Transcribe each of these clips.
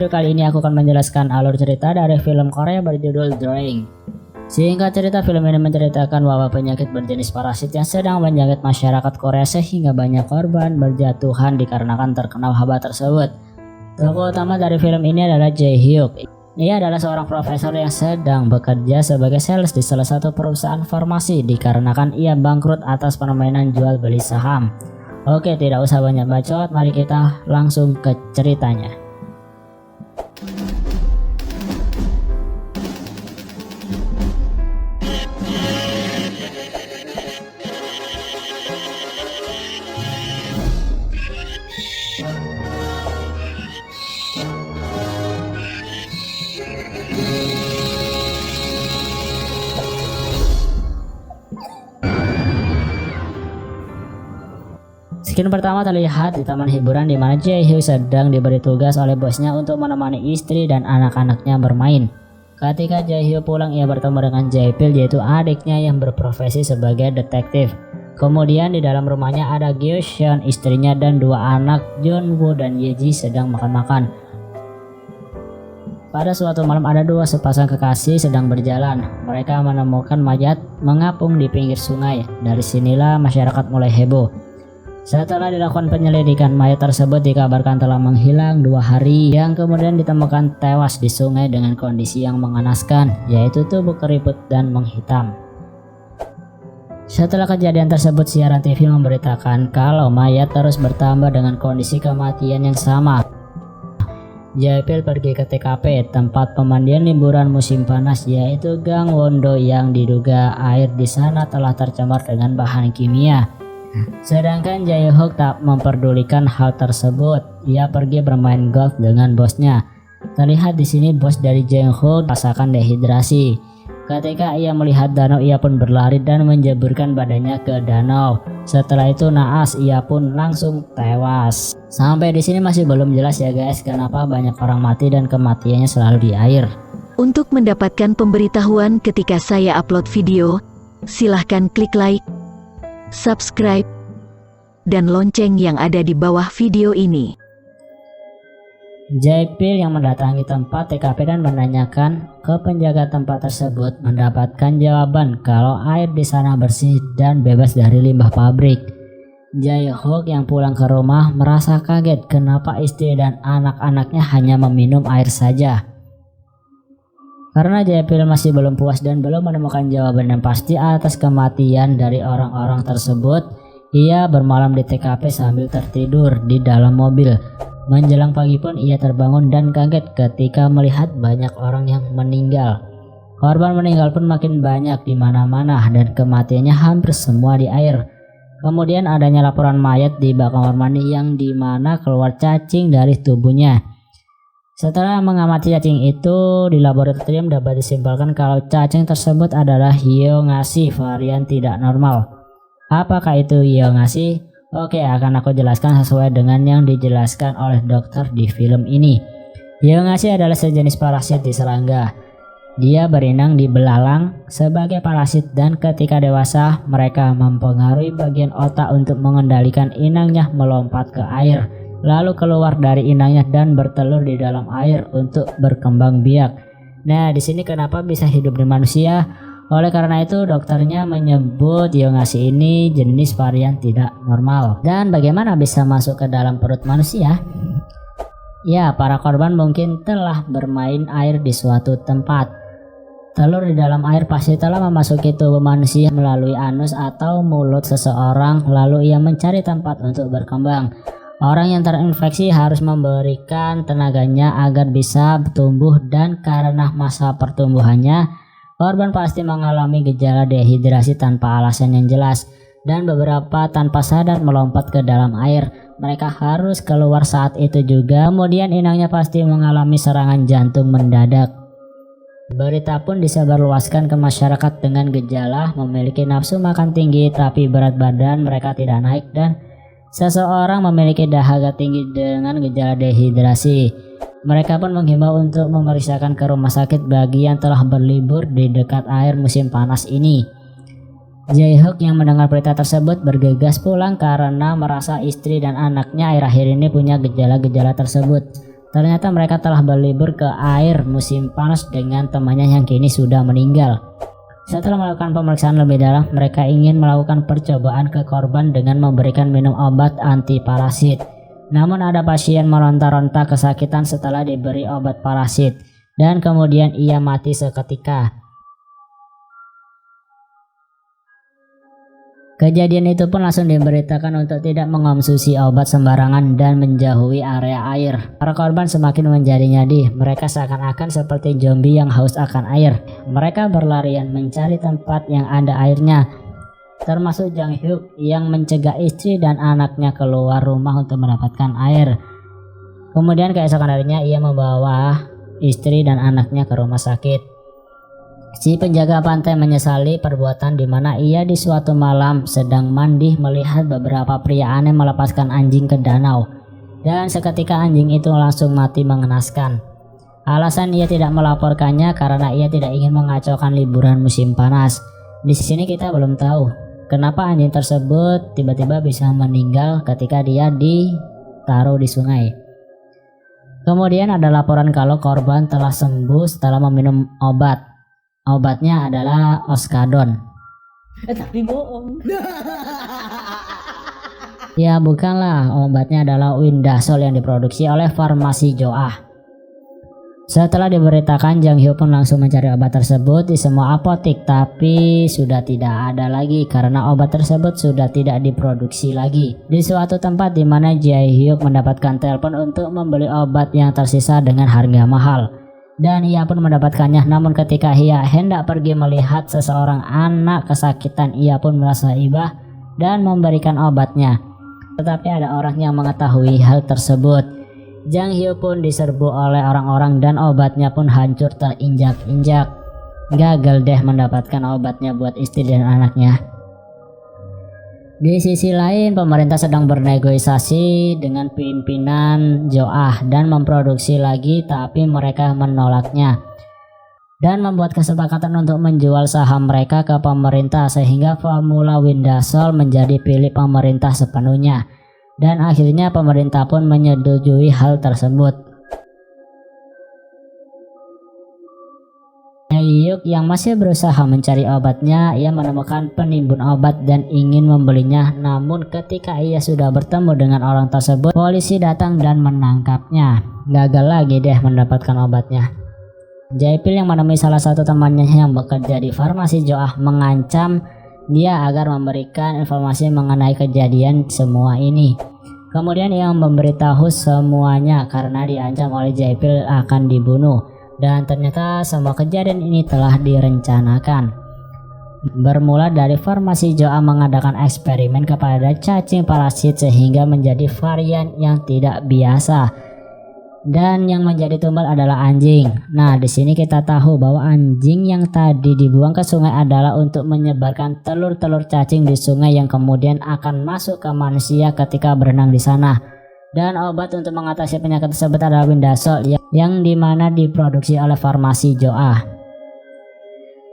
Kali ini aku akan menjelaskan alur cerita dari film Korea berjudul Drawing. Singkat cerita, film ini menceritakan bahwa penyakit berjenis parasit yang sedang menjangkit masyarakat Korea sehingga banyak korban berjatuhan dikarenakan terkena wabah tersebut. Tokoh utama dari film ini adalah Jae Hyuk. Ia adalah seorang profesor yang sedang bekerja sebagai sales di salah satu perusahaan farmasi dikarenakan ia bangkrut atas permainan jual beli saham. Oke, tidak usah banyak bacot, mari kita langsung ke ceritanya. Scene pertama terlihat di taman hiburan di mana Jae Hyuk sedang diberi tugas oleh bosnya untuk menemani istri dan anak-anaknya bermain. Ketika Jae Hyuk pulang, ia bertemu dengan Jae Pil, yaitu adiknya yang berprofesi sebagai detektif. Kemudian di dalam rumahnya ada Gyo Seon, istrinya, dan dua anak Jun Woo dan Yeji sedang makan-makan. Pada suatu malam ada dua sepasang kekasih sedang berjalan. Mereka menemukan mayat mengapung di pinggir sungai. Dari sinilah masyarakat mulai heboh. Setelah dilakukan penyelidikan, mayat tersebut dikabarkan telah menghilang 2 hari, yang kemudian ditemukan tewas di sungai dengan kondisi yang mengenaskan, yaitu tubuh keriput dan menghitam. Setelah kejadian tersebut, siaran TV memberitakan kalau mayat terus bertambah dengan kondisi kematian yang sama. Jae Pil pergi ke TKP, tempat pemandian liburan musim panas, yaitu Gang Won-do, yang diduga air di sana telah tercemar dengan bahan kimia. Sedangkan Jae Hyuk tak memperdulikan hal tersebut. Ia pergi bermain golf dengan bosnya. Terlihat di sini bos dari Jae Hyuk merasakan dehidrasi. Ketika ia melihat danau, ia pun berlari dan menjeburkan badannya ke danau. Setelah itu naas, ia pun langsung tewas. Sampai di sini masih belum jelas ya guys, kenapa banyak orang mati dan kematiannya selalu di air. Untuk mendapatkan pemberitahuan ketika saya upload video, silahkan klik like, subscribe, dan lonceng yang ada di bawah video ini. Jae Pil yang mendatangi tempat TKP dan menanyakan ke penjaga tempat tersebut mendapatkan jawaban kalau air di sana bersih dan bebas dari limbah pabrik. Jae Hyuk yang pulang ke rumah merasa kaget kenapa istri dan anak-anaknya hanya meminum air saja. Karena Jae Pil masih belum puas dan belum menemukan jawaban yang pasti atas kematian dari orang-orang tersebut, ia bermalam di TKP sambil tertidur di dalam mobil. Menjelang pagi pun ia terbangun dan kaget ketika melihat banyak orang yang meninggal. Korban meninggal pun makin banyak di mana-mana dan kematiannya hampir semua di air. Kemudian adanya laporan mayat di bak kamar mandi yang dimana keluar cacing dari tubuhnya. Setelah mengamati cacing itu di laboratorium, dapat disimpulkan kalau cacing tersebut adalah Hyeongasi varian tidak normal. Apakah itu Hyeongasi? Oke, akan aku jelaskan sesuai dengan yang dijelaskan oleh dokter di film ini. Hyeongasi adalah sejenis parasit di serangga. Dia berinang di belalang sebagai parasit dan ketika dewasa mereka mempengaruhi bagian otak untuk mengendalikan inangnya melompat ke air, lalu keluar dari inangnya dan bertelur di dalam air untuk berkembang biak. Nah, di sini kenapa bisa hidup di manusia? Oleh karena itu, dokternya menyebut Hyeongasi ini jenis varian tidak normal. Dan bagaimana bisa masuk ke dalam perut manusia? Ya, para korban mungkin telah bermain air di suatu tempat. Telur di dalam air pasti telah memasuki tubuh manusia melalui anus atau mulut seseorang, lalu ia mencari tempat untuk berkembang. Orang yang terinfeksi harus memberikan tenaganya agar bisa tumbuh, dan karena masa pertumbuhannya, korban pasti mengalami gejala dehidrasi tanpa alasan yang jelas, dan beberapa tanpa sadar melompat ke dalam air. Mereka harus keluar saat itu juga. Kemudian inangnya pasti mengalami serangan jantung mendadak. Berita pun disebarluaskan ke masyarakat dengan gejala memiliki nafsu makan tinggi tapi berat badan mereka tidak naik, dan seseorang memiliki dahaga tinggi dengan gejala dehidrasi. Mereka pun menghimbau untuk memeriksakan ke rumah sakit bagi yang telah berlibur di dekat air musim panas ini. Jae Hyuk yang mendengar berita tersebut bergegas pulang karena merasa istri dan anaknya akhir-akhir ini punya gejala-gejala tersebut. Ternyata mereka telah berlibur ke air musim panas dengan temannya yang kini sudah meninggal. Setelah melakukan pemeriksaan lebih dalam, mereka ingin melakukan percobaan ke korban dengan memberikan minum obat anti parasit. Namun ada pasien meronta-ronta kesakitan setelah diberi obat parasit, dan kemudian ia mati seketika. Kejadian itu pun langsung diberitakan untuk tidak mengonsumsi obat sembarangan dan menjauhi area air. Para korban semakin menjadi nyadih, mereka seakan-akan seperti zombie yang haus akan air. Mereka berlarian mencari tempat yang ada airnya, termasuk Jang Hyuk yang mencegah istri dan anaknya keluar rumah untuk mendapatkan air. Kemudian keesokan harinya ia membawa istri dan anaknya ke rumah sakit. Si penjaga pantai menyesali perbuatan di mana ia di suatu malam sedang mandi melihat beberapa pria aneh melepaskan anjing ke danau, dan seketika anjing itu langsung mati mengenaskan. Alasan ia tidak melaporkannya karena ia tidak ingin mengacaukan liburan musim panas. Di sini kita belum tahu kenapa anjing tersebut tiba-tiba bisa meninggal ketika dia ditaruh di sungai. Kemudian ada laporan kalau korban telah sembuh setelah meminum obat. Obatnya adalah Oskadon. Tapi bohong. Ya bukanlah, obatnya adalah Windasol yang diproduksi oleh farmasi Joah. Setelah diberitakan, Jang Hyuk pun langsung mencari obat tersebut di semua apotek, tapi sudah tidak ada lagi karena obat tersebut sudah tidak diproduksi lagi. Di suatu tempat di mana Jae Hyuk mendapatkan telepon untuk membeli obat yang tersisa dengan harga mahal. Dan ia pun mendapatkannya, namun ketika ia hendak pergi melihat seseorang anak kesakitan, ia pun merasa iba dan memberikan obatnya. Tetapi ada orang yang mengetahui hal tersebut. Jang Hyuk pun diserbu oleh orang-orang dan obatnya pun hancur terinjak-injak. Gagal deh mendapatkan obatnya buat istri dan anaknya. Di sisi lain, pemerintah sedang bernegosiasi dengan pimpinan Joah dan memproduksi lagi, tapi mereka menolaknya dan membuat kesepakatan untuk menjual saham mereka ke pemerintah sehingga formula Windasol menjadi pilik pemerintah sepenuhnya, dan akhirnya pemerintah pun menyetujui hal tersebut. Hyuk yang masih berusaha mencari obatnya, ia menemukan penimbun obat dan ingin membelinya, namun ketika ia sudah bertemu dengan orang tersebut, polisi datang dan menangkapnya. Gagal lagi deh mendapatkan obatnya. Jaipil yang menemui salah satu temannya yang bekerja di farmasi Joah mengancam dia agar memberikan informasi mengenai kejadian semua ini. Kemudian ia memberitahu semuanya karena diancam oleh Jaipil akan dibunuh. Dan ternyata semua kejadian ini telah direncanakan. Bermula dari farmasi Joah mengadakan eksperimen kepada cacing parasit sehingga menjadi varian yang tidak biasa. Dan yang menjadi tumbal adalah anjing. Nah, di sini kita tahu bahwa anjing yang tadi dibuang ke sungai adalah untuk menyebarkan telur-telur cacing di sungai yang kemudian akan masuk ke manusia ketika berenang di sana. Dan obat untuk mengatasi penyakit tersebut adalah Windasol yang dimana diproduksi oleh farmasi Joah.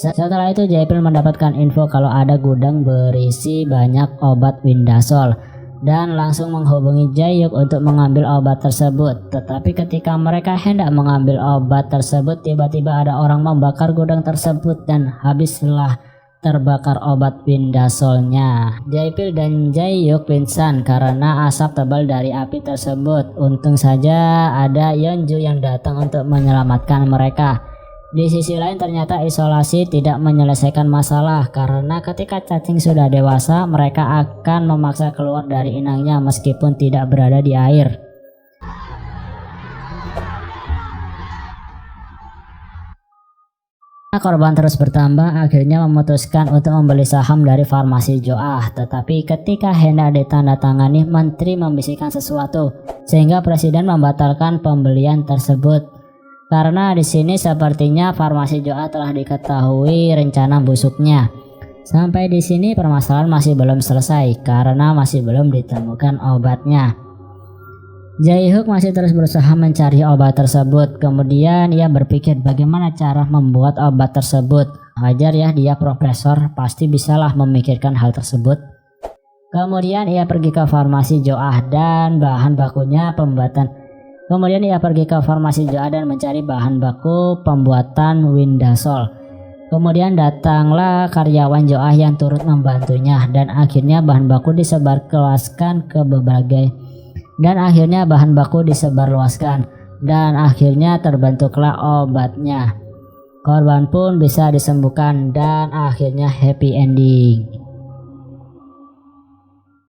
Setelah itu Jaipil mendapatkan info kalau ada gudang berisi banyak obat Windasol dan langsung menghubungi Jae-hyuk untuk mengambil obat tersebut. Tetapi ketika mereka hendak mengambil obat tersebut, tiba-tiba ada orang membakar gudang tersebut dan habislah terbakar obat Windasolnya. Jaipil dan Jae-hyuk pingsan karena asap tebal dari api tersebut. Untung saja ada Yeonju yang datang untuk menyelamatkan mereka. Di sisi lain ternyata isolasi tidak menyelesaikan masalah karena ketika cacing sudah dewasa mereka akan memaksa keluar dari inangnya meskipun tidak berada di air. Korban terus bertambah, akhirnya memutuskan untuk membeli saham dari farmasi Joah. Tetapi ketika hendak ditandatangani, menteri membisikkan sesuatu sehingga presiden membatalkan pembelian tersebut. Karena di sini sepertinya farmasi Joah telah diketahui rencana busuknya. Sampai di sini permasalahan masih belum selesai karena masih belum ditemukan obatnya. Jae-hyuk masih terus berusaha mencari obat tersebut. Kemudian ia berpikir bagaimana cara membuat obat tersebut. Wajar ya, dia profesor, pasti bisalah memikirkan hal tersebut. Kemudian ia pergi ke farmasi Joah dan bahan bakunya pembuatan Kemudian ia pergi ke formasi Joah dan mencari bahan baku pembuatan Windasol. Kemudian datanglah karyawan Joah yang turut membantunya dan akhirnya bahan baku disebarluaskan dan akhirnya terbentuklah obatnya. Korban pun bisa disembuhkan dan akhirnya happy ending.